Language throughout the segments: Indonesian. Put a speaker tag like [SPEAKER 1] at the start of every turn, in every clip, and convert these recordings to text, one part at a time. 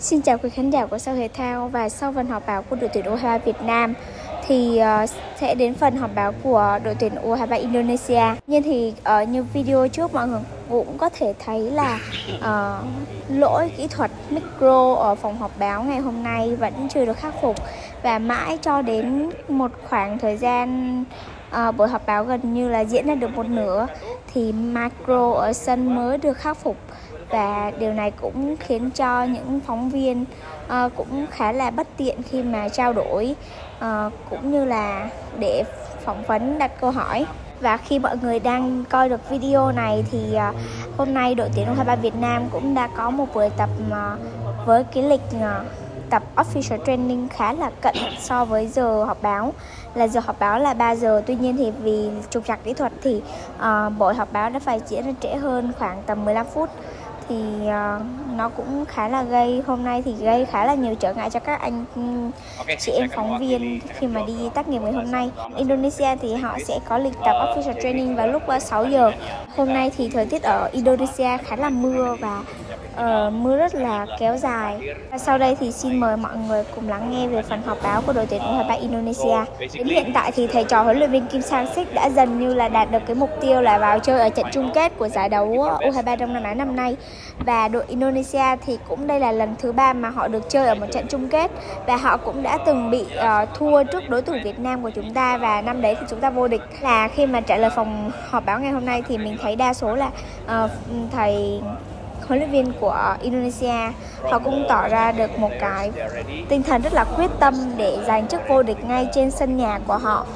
[SPEAKER 1] Xin chào quý khán giả của Sao Thể Thao. Và sau phần họp báo của đội tuyển U23 Việt Nam thì sẽ đến phần họp báo của đội tuyển U23 Indonesia. Nhưng thì ở như video trước mọi người cũng có thể thấy là lỗi kỹ thuật micro ở phòng họp báo ngày hôm nay vẫn chưa được khắc phục. Và mãi cho đến một khoảng thời gian buổi họp báo gần như là diễn ra được một nửa thì micro ở sân mới được khắc phục. Và điều này cũng khiến cho những phóng viên cũng khá là bất tiện khi mà trao đổi cũng như là để phỏng vấn, đặt câu hỏi. Và khi mọi người đang coi được video này thì hôm nay đội tuyển U23 Việt Nam cũng đã có một buổi tập với cái lịch tập official training khá là cận so với giờ họp báo. Giờ họp báo là 3 giờ, tuy nhiên thì vì trục trặc kỹ thuật thì buổi họp báo đã phải diễn ra trễ hơn khoảng tầm 15 phút. Thì nó cũng khá là hôm nay thì gây khá là nhiều trở ngại cho các anh chị em phóng viên khi mà đi tác nghiệp ngày hôm nay. Indonesia thì họ sẽ có lịch tập official training vào lúc 6 giờ. Hôm nay thì thời tiết ở Indonesia khá là mưa và mưa rất là kéo dài. Và sau đây thì xin mời mọi người cùng lắng nghe về phần họp báo của đội tuyển U23 Indonesia. Đến hiện tại thì thầy trò huấn luyện viên Kim Sang-sik đã dần như là đạt được cái mục tiêu là vào chơi ở trận chung kết của giải đấu U23 Đông Nam Á năm nay. Và đội Indonesia thì cũng đây là lần thứ 3 mà họ được chơi ở một trận chung kết. Và họ cũng đã từng bị thua trước đối thủ Việt Nam của chúng ta, và năm đấy thì chúng ta vô địch. Là khi mà trả lời phòng họp báo ngày hôm nay thì mình thấy đa số là thầy huấn luyện viên của Indonesia họ cũng tỏ ra được một cái tinh thần rất là quyết tâm để giành chức vô địch ngay trên sân nhà của họ,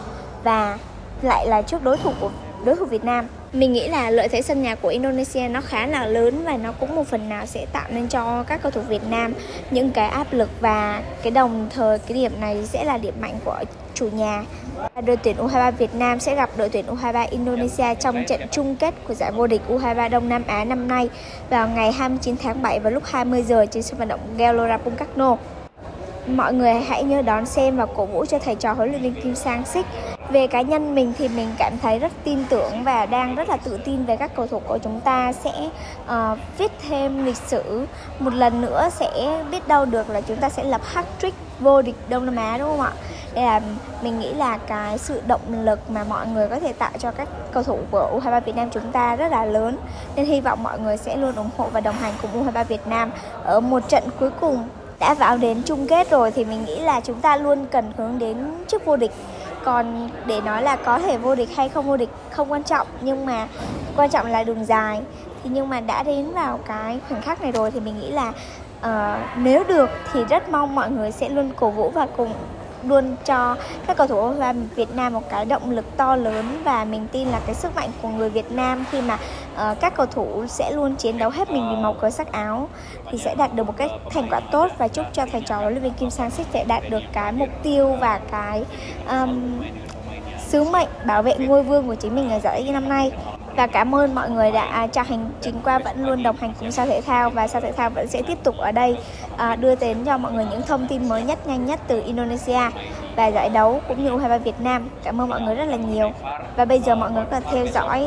[SPEAKER 1] và lại là trước đối thủ Việt Nam. Mình nghĩ là lợi thế sân nhà của Indonesia nó khá là lớn, và nó cũng một phần nào sẽ tạo nên cho các cầu thủ Việt Nam những cái áp lực, và đồng thời cái điểm này sẽ là điểm mạnh của chủ nhà. Đội tuyển U23 Việt Nam sẽ gặp đội tuyển U23 Indonesia trong trận chung kết của giải vô địch U23 Đông Nam Á năm nay vào ngày 29 tháng 7 vào lúc 20 giờ trên sân vận động Gelora Bung Karno. Mọi người hãy nhớ đón xem và cổ vũ cho thầy trò huấn luyện viên Kim Sang-sik. Về cá nhân mình thì mình cảm thấy rất tin tưởng và đang rất là tự tin về các cầu thủ của chúng ta sẽ viết thêm lịch sử một lần nữa, sẽ biết đâu được là chúng ta sẽ lập hat-trick vô địch Đông Nam Á, đúng không ạ? Đây là mình nghĩ là cái sự động lực mà mọi người có thể tạo cho các cầu thủ của U23 Việt Nam chúng ta rất là lớn. Nên hy vọng mọi người sẽ luôn ủng hộ và đồng hành cùng U23 Việt Nam ở một trận cuối cùng. Đã vào đến chung kết rồi thì mình nghĩ là chúng ta luôn cần hướng đến chức vô địch. Còn để nói là có thể vô địch hay không vô địch không quan trọng, nhưng mà quan trọng là đường dài. Nhưng mà đã đến vào cái khoảnh khắc này rồi thì mình nghĩ là nếu được thì rất mong mọi người sẽ luôn cổ vũ và cùng luôn cho các cầu thủ U23 Việt Nam một cái động lực to lớn. Và mình tin là cái sức mạnh của người Việt Nam khi mà các cầu thủ sẽ luôn chiến đấu hết mình vì màu cờ sắc áo thì sẽ đạt được một cái thành quả tốt. Và chúc cho thầy trò huấn luyện viên Kim Sang-sik sẽ đạt được cái mục tiêu và cái sứ mệnh bảo vệ ngôi vương của chính mình ở giải năm nay. Và cảm ơn mọi người đã chặng hành trình qua vẫn luôn đồng hành cùng Sao Thể Thao, và Sao Thể Thao vẫn sẽ tiếp tục ở đây đưa đến cho mọi người những thông tin mới nhất, nhanh nhất từ Indonesia và giải đấu cũng như U23 Việt Nam. Cảm ơn mọi người rất là nhiều. Và bây giờ mọi người có thể theo dõi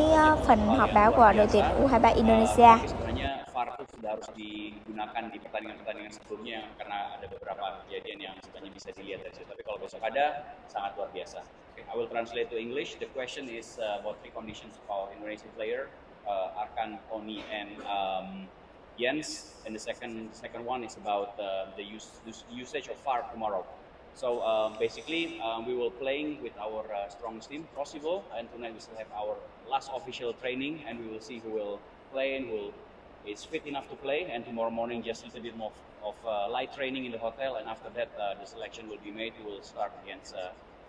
[SPEAKER 1] phần họp báo của đội tuyển U23 Indonesia.
[SPEAKER 2] VAR itu sudah harus digunakan di pertandingan-pertandingan sebelumnya karena ada beberapa kejadian yang sebenarnya bisa dilihat dari situ. Tapi kalau besok ada, sangat luar biasa. Okay, I will translate to English. The question is about three conditions of our Indonesian player, Arkan, Tony, and Jens. And the second one is about the usage of VAR tomorrow. So basically, we will playing with our strongest team, Rosivo, and tonight we still have our last official training, and we will see who will play and who is fit enough to play. And tomorrow morning, just a little bit more of light training in the hotel, and after that, the selection will be made. We will start against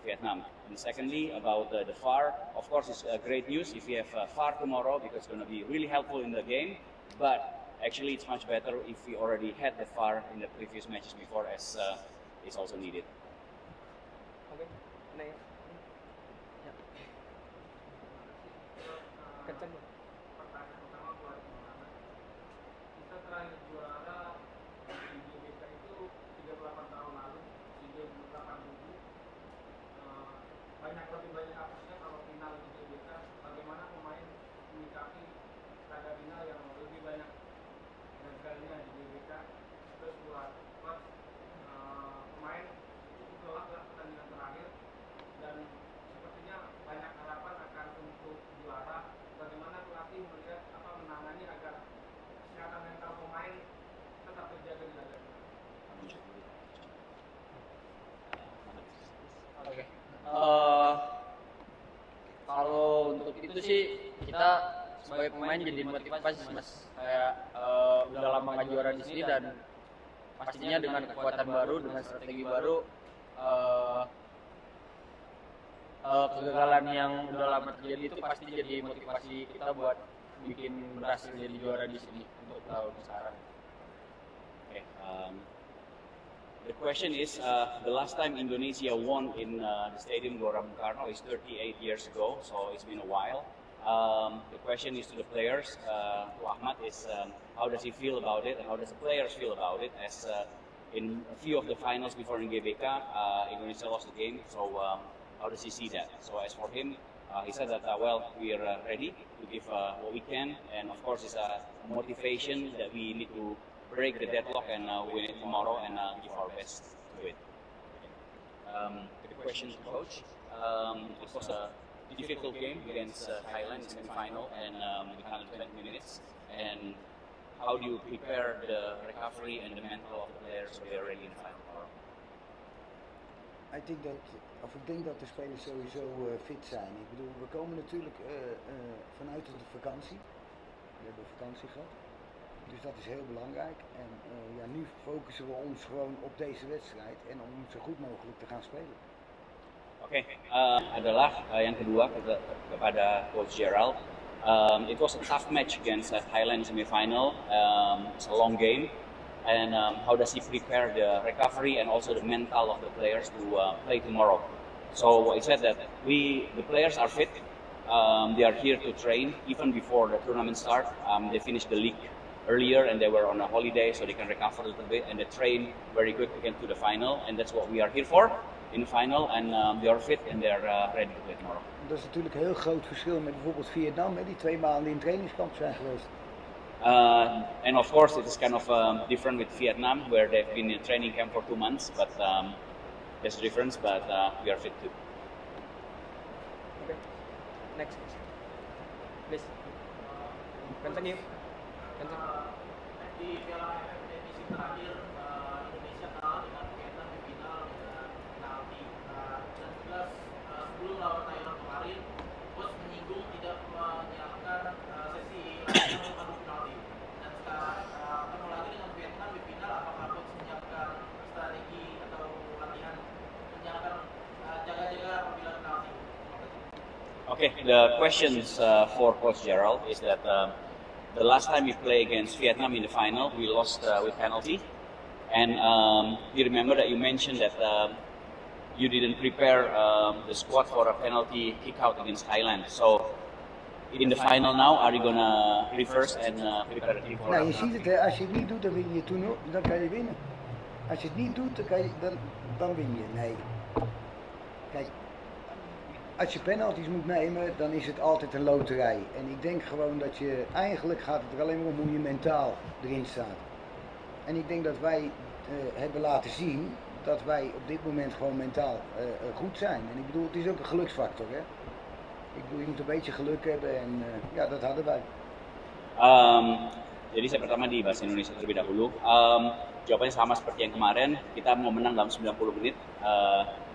[SPEAKER 2] Vietnam. And secondly, about the VAR, of course, it's great news if we have VAR tomorrow because it's going to be really helpful in the game. But actually, it's much better if we already had the VAR in the previous matches before, as is also needed.
[SPEAKER 3] Okay.
[SPEAKER 4] Terakhir juara di GBK itu 38 tahun lalu, di 87. Lebih banyak kasusnya kalau final di GBK. Bagaimana pemain menyikapi laga final yang lebih banyak gagalnya di GBK, terus buat
[SPEAKER 3] sih kita sebagai pemain jadi motivasi mas, kayak udah lama nggak juara di sini dan pastinya dengan kekuatan baru, dengan strategi baru, kegagalan yang udah lama terjadi itu pasti jadi motivasi kita buat bikin berhasil jadi juara di sini untuk tahun sekarang.
[SPEAKER 2] Okay. The question is, the last time Indonesia won in the Stadium Gelora Bung Karno is 38 years ago, so it's been a while. The question is to the players, to Ahmad, is how does he feel about it, and how does the players feel about it? As in a few of the finals before in GBK, Indonesia lost the game, so how does he see that? So as for him, he said that well, we are ready to give what we can, and of course it's a motivation that we need to break the deadlock and win it tomorrow and give our best to it. The question to coach, it was a difficult game against Thailand in semi-final, and we had 20 minutes. And how do you prepare the recovery and the mental of the players so they are ready in the final tomorrow?
[SPEAKER 5] Ik denk dat de spelers sowieso fit zijn. Ik bedoel, we komen natuurlijk vanuit de vakantie. We hebben vakantie gehad. Dus dat is heel belangrijk. En ja, nu focussen we ons gewoon op deze wedstrijd en om zo goed mogelijk te gaan spelen.
[SPEAKER 2] Oke, adalah yang kedua kepada Coach Gerald. It was a tough match against Thailand semi-final. It's a long game. And how does he prepare the recovery and also the mental of the players to play tomorrow? So he said that the players are fit. They are here to train even before the tournament start. They finished the league earlier and they were on a holiday, so they can recover a little bit and they train very good to get to the final. And that's what we are here for in the final. And they are fit and they are ready to play tomorrow.
[SPEAKER 5] Dat is natuurlijk een heel groot verschil met bijvoorbeeld Vietnam, hè, die 2 maanden in trainingskamp zijn geweest.
[SPEAKER 2] And of course, it is kind of different with Vietnam, where they've been in training camp for 2 months, but there's a difference, but we are fit too.
[SPEAKER 3] Okay, next, please. Continue.
[SPEAKER 4] Di Piala AFF edisi terakhir Indonesia kalah dengan Vietnam di final dengan penalti. Dan jelas sebelum lawan Thailand kemarin, bos menyinggung tidak menyalahkan sesi latihan adu penalti. Dan sekarang ketemu lagi dengan Vietnam di final, apakah bos menyiapkan strategi atau latihan menyiapkan jaga-jaga apabila penalti?
[SPEAKER 2] Okay, the questions for Coach Gerald is that the last time we played against Vietnam in the final, we lost with penalty. And you remember that you mentioned that you didn't prepare the squad for a penalty kick out against Thailand. So in the final now, are you gonna reverse and prepare the team for?
[SPEAKER 5] Nou, je ziet het, hè, als je het niet doet, dan win je toernooi, dan kan je winnen. Als je het niet doet, dan win je. Nee. Kijk, als je penalties moet nemen, dan is het altijd een loterij. En ik denk gewoon dat eigenlijk gaat het er alleen maar om hoe je mentaal erin staat. En ik denk dat wij hebben laten zien dat wij op dit moment gewoon mentaal goed zijn. En ik bedoel, het is ook een geluksfactor, hè. Ik bedoel, je moet een beetje geluk hebben en ja, dat hadden wij.
[SPEAKER 2] Jadi saya pertama di bahasa Indonesia terlebih dahulu. Jawabannya sama seperti yang kemarin, kita mau menang dalam 90 menit.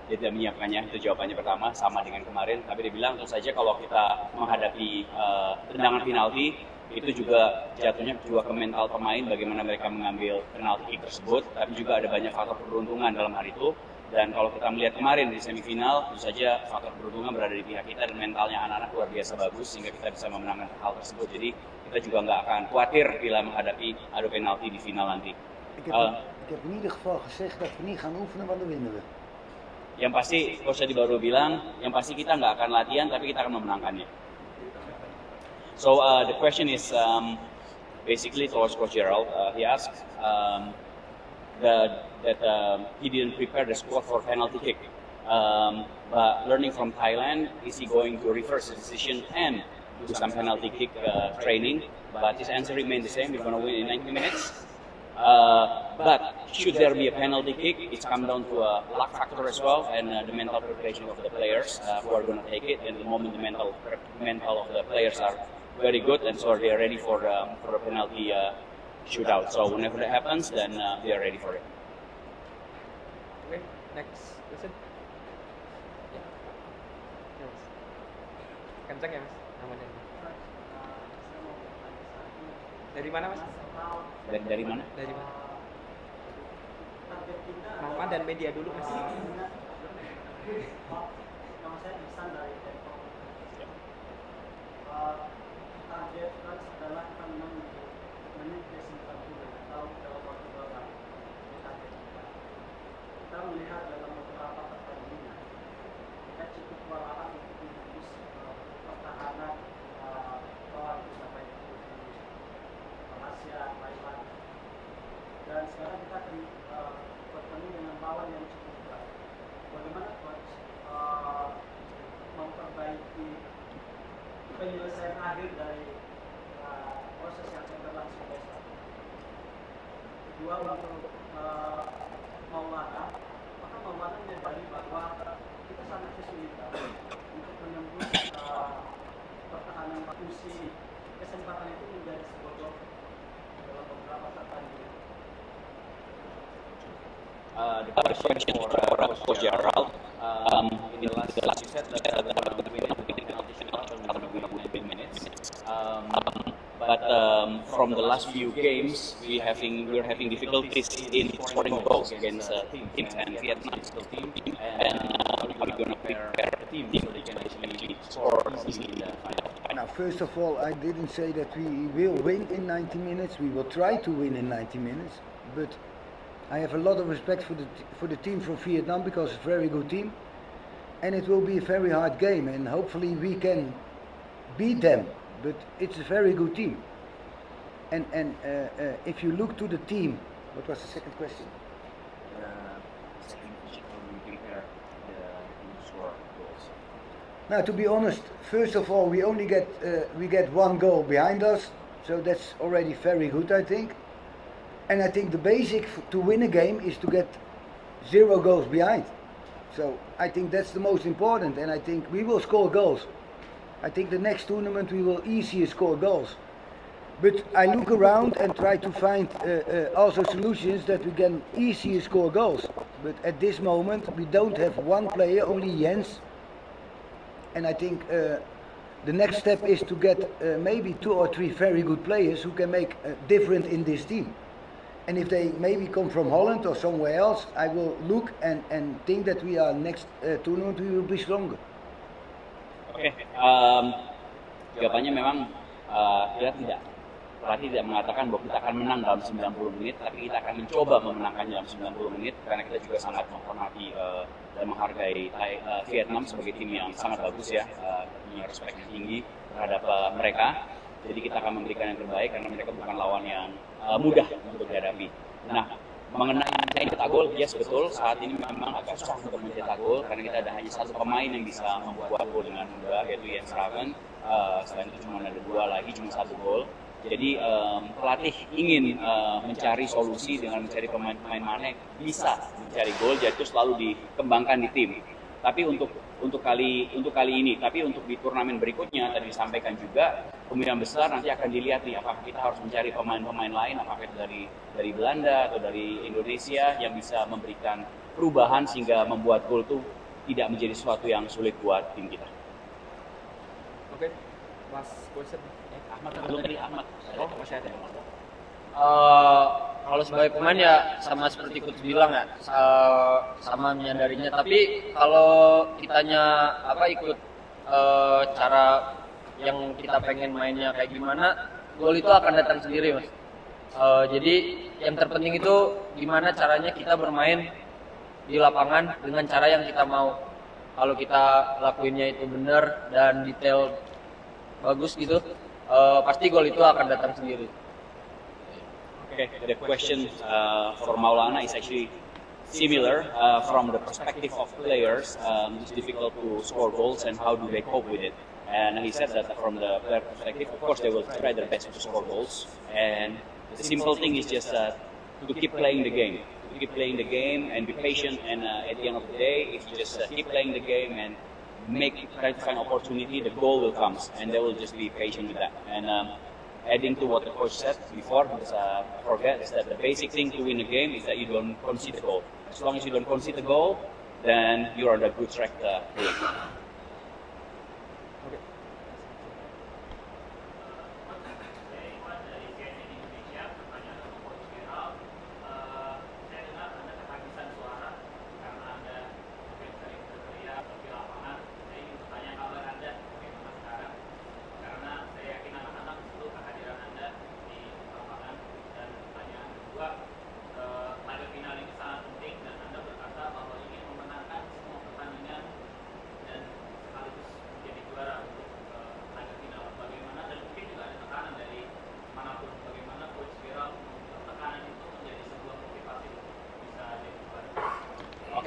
[SPEAKER 2] Dia tidak menyiapkannya, itu jawabannya pertama, sama dengan kemarin. Tapi dia bilang tentu saja kalau kita menghadapi tendangan penalti, itu juga jatuhnya juga ke mental pemain, bagaimana mereka mengambil penalti kick tersebut. Tapi juga ada banyak faktor keberuntungan dalam hari itu. Dan kalau kita melihat kemarin di semifinal, tentu saja faktor keberuntungan berada di pihak kita dan mentalnya anak-anak luar biasa bagus sehingga kita bisa memenangkan hal tersebut. Jadi kita juga nggak akan khawatir bila menghadapi adu penalti di final nanti.
[SPEAKER 5] Ik heb in ieder geval gezegd dat we niet gaan oefenen, want dan winnen we.
[SPEAKER 2] Yang pasti, Coach Adi baru bilang, yang pasti kita nggak akan latihan, tapi kita akan memenangkannya. So the question is basically towards Coach Gerald. He asked that he didn't prepare the squad for penalty kick. But learning from Thailand, is he going to reverse the decision and do some penalty kick training? But his answer remained the same. We're going to win in 90 minutes. But should there be a penalty kick, it's come down to a luck factor as well and the mental preparation of the players who are going to take it. And at the moment, the mental of the players are very good, and so they are ready for a penalty shootout. So whenever that happens, then they are ready for it.
[SPEAKER 3] Okay, next question. Yes. Kencang ya, Mas? Namanya. Dari mana Mas?
[SPEAKER 2] Dari mana?
[SPEAKER 3] Dari mana? Nama dan media dulu Mas.
[SPEAKER 4] Nama saya Ihsan dari Depok. Target Rans adalah kita menang di menit ke-90 atau dalam waktu 2 kali. Ini target kita. Kita melihat dalam beberapa pertandingan kita cukup kewalahan untuk menembus pertahanan lawan kita baik itu di Malaysia, Thailand. Dan sekarang kita akan bertemu dengan lawan yang cukup berat. Bagaimana coach memperbaiki penyelesaian akhir dari proses yang akan berlangsung besok? Kedua, untuk Maulana, maka Maulana menyadari bahwa kita sangat kesulitan untuk menembus pertahanan musim. Kesempatan itu menjadi sebodong dalam beberapa pertandingan.
[SPEAKER 2] The question for Coach Gerald. In the last you said that we're going to win penalty shootout, we're going to win minutes. But from the last few games, we're having difficulties in scoring goals against teams and Vietnam is still team. And we're going to prepare the team so they can actually score easily in the final.
[SPEAKER 5] Now, first of all, I didn't say that we will win in 90 minutes. We will try to win in 90 minutes, but I have a lot of respect for the team from Vietnam because it's a very good team, and it will be a very hard game, and hopefully we can beat them. But it's a very good team, and if you look to the team, what was the second question?
[SPEAKER 2] Second question, how do we prepare the team to score goals?
[SPEAKER 5] Now, to be honest, first of all, we only get 1 goal behind us, so that's already very good, I think. And I think the basic to win a game is to get 0 goals behind. So I think that's the most important, and I think we will score goals. I think the next tournament we will easier score goals. But I look around and try to find also solutions that we can easier score goals. But at this moment we don't have one player, only Jens. And I think the next step is to get maybe 2 or 3 very good players who can make a difference in this team. And if they maybe come from Holland or somewhere else, I will look and think that we are next tournament we will be stronger.
[SPEAKER 2] Oke, jawabannya memang pelatih tidak mengatakan bahwa kita akan menang dalam 90 menit, tapi kita akan mencoba memenangkan dalam 90 menit karena kita juga sangat menghormati dan menghargai Vietnam sebagai tim yang sangat bagus ya, punya respect yang tinggi terhadap mereka. Jadi kita akan memberikan yang terbaik karena mereka bukan lawan yang mudah untuk dihadapi. Nah, mengenai mencetak gol, yes betul, saat ini memang agak susah untuk mencetak gol karena kita ada hanya 1 pemain yang bisa membuat gol dengan mudah, yaitu Jens Raven. Selain itu cuma ada 2 lagi, cuma 1 gol. Jadi pelatih ingin mencari solusi dengan mencari pemain-pemain mana yang bisa mencari gol, jadi itu selalu dikembangkan di tim. Tapi untuk kali ini, tapi untuk di turnamen berikutnya tadi disampaikan juga kemungkinan besar nanti akan dilihat nih apakah kita harus mencari pemain-pemain lain, apakah itu dari Belanda atau dari Indonesia yang bisa memberikan perubahan sehingga membuat gol itu tidak menjadi sesuatu yang sulit buat tim kita.
[SPEAKER 3] Oke, Mas Gosen.
[SPEAKER 2] Ahmad belum tadi Ahmad.
[SPEAKER 3] Oh, masih ada. Kalau sebagai pemain ya sama seperti coach bilang ya, sama menyadarinya. Tapi kalau kitanya ikut cara yang kita pengen mainnya kayak gimana, gol itu akan datang sendiri, Mas. Jadi yang terpenting itu gimana caranya kita bermain di lapangan dengan cara yang kita mau. Kalau kita lakuinnya itu benar dan detail bagus gitu, pasti gol itu akan datang sendiri.
[SPEAKER 2] Okay, the question for Maulana is actually similar from the perspective of players. It's difficult to score goals and how do they cope with it. And he said that from the player perspective, of course, they will try their best to score goals. And the simple thing is just to keep playing the game. To keep playing the game and be patient. And at the end of the day, if you just keep playing the game and try to find opportunity, the goal will come. And they will just be patient with that. And adding to what the coach said before, because I forget, is that the basic thing to win a game is that you don't concede a goal. As long as you don't concede a goal, then you're on the good track to win.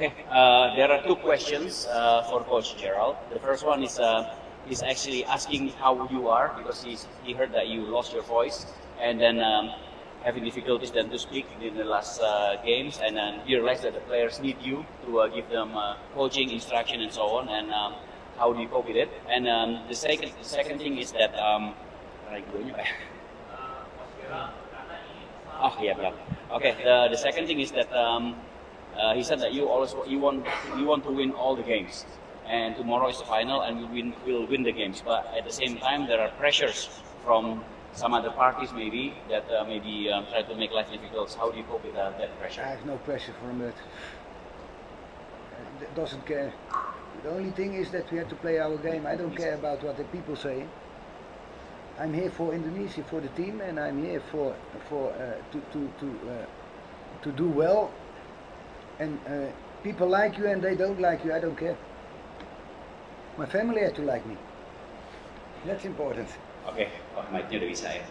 [SPEAKER 2] Okay, there are two questions for Coach Gerald. The first one is he's actually asking how you are because he heard that you lost your voice and then having difficulties then to speak in the last games, and then he realized that the players need you to give them coaching, instruction, and so on. And how do you cope with it? And the second thing is that oh yeah, yeah. Okay. The second thing is that he said that you want to win all the games, and tomorrow is the final, and we'll win the games. But at the same time, there are pressures from some other parties maybe that try to make life difficult. How do you cope with that pressure?
[SPEAKER 5] I have no pressure from that. Doesn't care. The only thing is that we have to play our game. I don't care about what the people say. I'm here for Indonesia, for the team, and I'm here to do well. And people like you and they don't like you, I don't care. My family had to like me. That's important.
[SPEAKER 2] Oke, mic-nya udah bisa ya.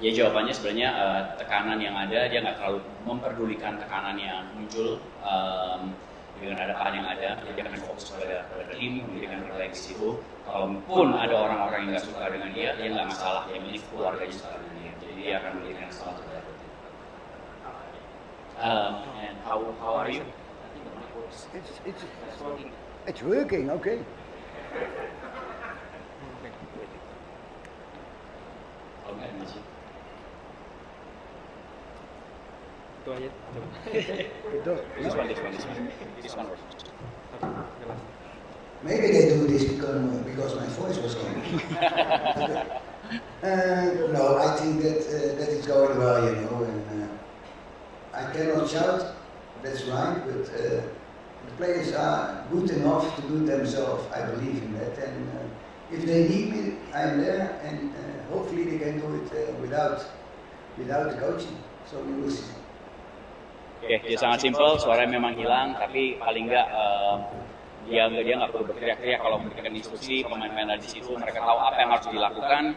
[SPEAKER 2] Ya jawabannya sebenarnya tekanan yang ada, dia nggak terlalu memperdulikan tekanan yang muncul dengan ada tekanan yang ada. Dia akan fokus pada tim, memberikan terbaik di situ. Kalaupun ada orang-orang yang nggak suka dengan dia nggak masalah. Yang ini keluarganya suka dengan dia. Jadi dia akan memberikan sesuatu terbaik. And how are you?
[SPEAKER 5] It's working, okay.
[SPEAKER 6] Itu aja.
[SPEAKER 2] This one works.
[SPEAKER 5] Maybe they do this because my voice was going. No, I think that is going well, you know. And I cannot shout, that's right, but the players are good enough to do themselves. I believe in that, and if they need me, I'm there, and hopefully they can do it without the coaching. So we will see.
[SPEAKER 2] Oke, dia sangat simpel, suaranya memang hilang, tapi paling nggak dia nggak perlu berteriak-teriak kalau memberikan instruksi. Pemain-pemain di situ mereka tahu apa yang harus dilakukan,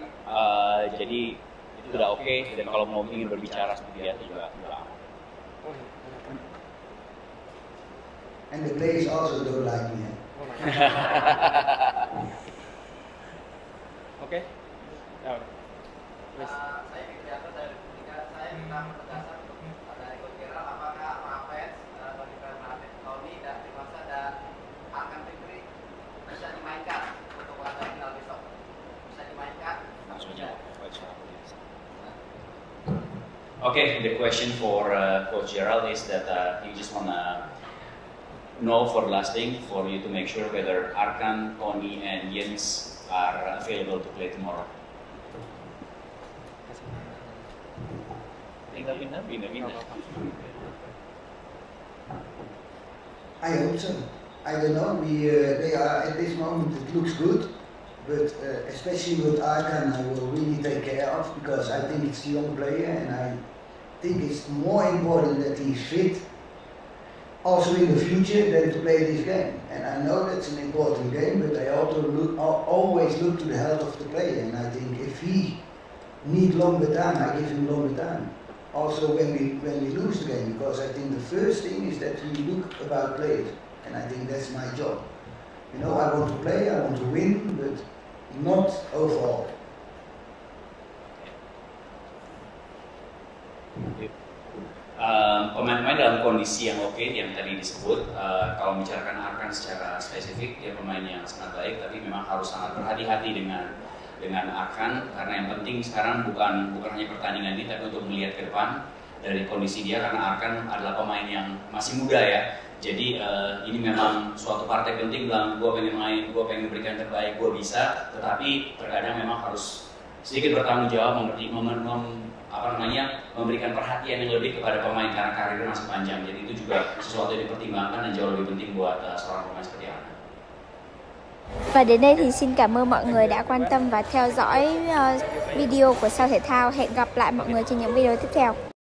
[SPEAKER 2] jadi itu udah oke. Dan kalau mau ingin berbicara seperti biasa juga aman.
[SPEAKER 5] And the players also don't like me.
[SPEAKER 6] Oke. Ya,
[SPEAKER 4] Saya kegiatan dari ketika saya minta penegasan dari Coach Gerald, apakah Mavens, Tony dan Dewasa dan Arkan Fikri bisa dimainkan untuk laga final besok? Bisa dimainkan?
[SPEAKER 2] Okay, the question for Coach Gerald is that he just wanna know for lasting for you to make sure whether Arkan, Tony, and Jens are available to play tomorrow. Pindah.
[SPEAKER 5] I hope so. I don't know. They are at this moment. It looks good, but especially with Arkan, I will really take care of because I think it's a young player, and I think it's more important that he's fit, also in the future, than to play this game. And I know that's an important game, but I also always look to the health of the player. And I think if he needs longer time, I give him longer time. Also when we lose the game, because I think the first thing is that we look about players, and I think that's my job. You know, I want to play, I want to win, but not overall.
[SPEAKER 2] Pemain-pemain dalam kondisi yang oke yang tadi disebut. Kalau membicarakan Arkan secara spesifik, dia pemain yang sangat baik, tapi memang harus sangat berhati-hati dengan Arkan, karena yang penting sekarang bukan hanya pertandingan ini, tapi untuk melihat ke depan dari kondisi dia, karena Arkan adalah pemain yang masih muda ya. Jadi ini memang suatu partai penting, bilang gue pengen main, gue pengen memberikan terbaik, gue bisa, tetapi terkadang memang harus sedikit bertanggung jawab, memberikan perhatian yang lebih kepada pemain karena karirnya masih panjang. Jadi itu juga sesuatu yang dipertimbangkan dan jauh lebih penting buat seorang pemain seperti Arkan.
[SPEAKER 1] Và đến đây thì xin cảm ơn mọi người đã quan tâm và theo dõi video của Sao Thể Thao. Hẹn gặp lại mọi người trên những video tiếp theo.